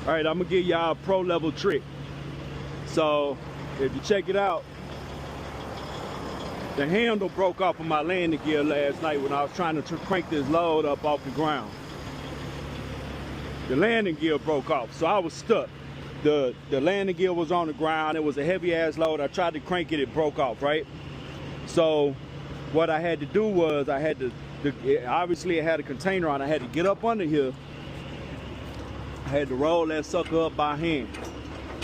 All right, I'm gonna give y'all a pro level trick. So if you check it out, the handle broke off of my landing gear last night when I was trying to crank this load up off the ground. The landing gear broke off, so I was stuck. The landing gear was on the ground. It was a heavy ass load. I tried to crank it, it broke off, right? So what I had to do was I had to, obviously it had a container on. I had to get up under here. I had to roll that sucker up by hand,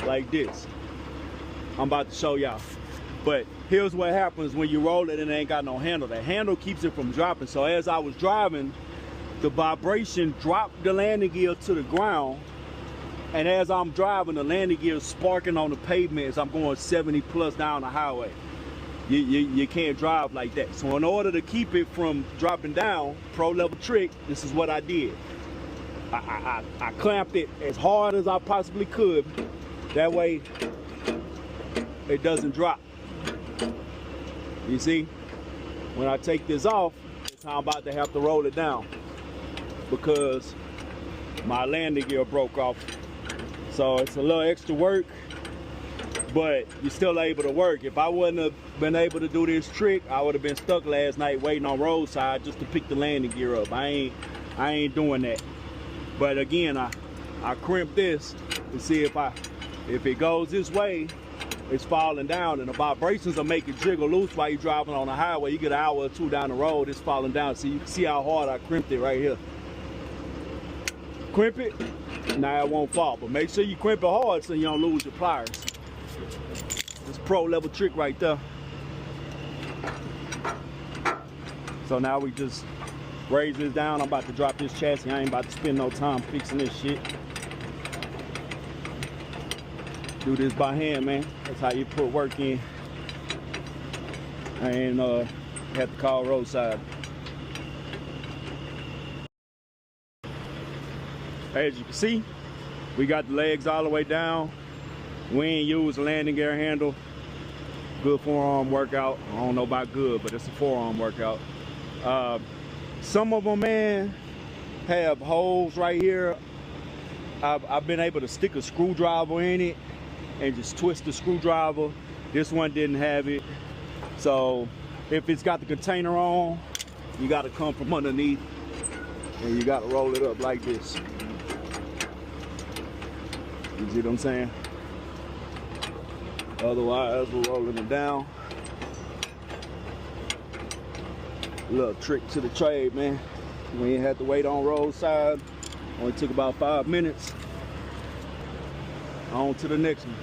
like this. I'm about to show y'all. But here's what happens when you roll it and it ain't got no handle. The handle keeps it from dropping. So as I was driving, the vibration dropped the landing gear to the ground. And as I'm driving, the landing gear is sparking on the pavement as I'm going 70 plus down the highway. You can't drive like that. So in order to keep it from dropping down, pro level trick, this is what I did. I clamped it as hard as I possibly could. That way it doesn't drop. You see, when I take this off, I'm about to have to roll it down because my landing gear broke off. So it's a little extra work, but you're still able to work. If I wouldn't have been able to do this trick, I would have been stuck last night waiting on roadside just to pick the landing gear up. I ain't doing that. But again, I crimp this to see if it goes this way, it's falling down, and the vibrations will make it jiggle loose while you're driving on the highway. You get an hour or two down the road, it's falling down. So you can see how hard I crimped it right here. Crimp it, now it won't fall, but make sure you crimp it hard so you don't lose your pliers. It's pro level trick right there. So now we just raise this down. I'm about to drop this chassis. I ain't about to spend no time fixing this shit. Do this by hand, man. That's how you put work in. I ain't have to call roadside. As you can see, we got the legs all the way down. We ain't use a landing gear handle. Good forearm workout. I don't know about good, but it's a forearm workout. Some of them, man, have holes right here. I've been able to stick a screwdriver in it and just twist the screwdriver. This one didn't have it. So if it's got the container on, you got to come from underneath and you got to roll it up like this. You see what I'm saying? Otherwise, we're rolling it down. Little trick to the trade, man. We ain't had to wait on roadside. Only took about 5 minutes. On to the next one.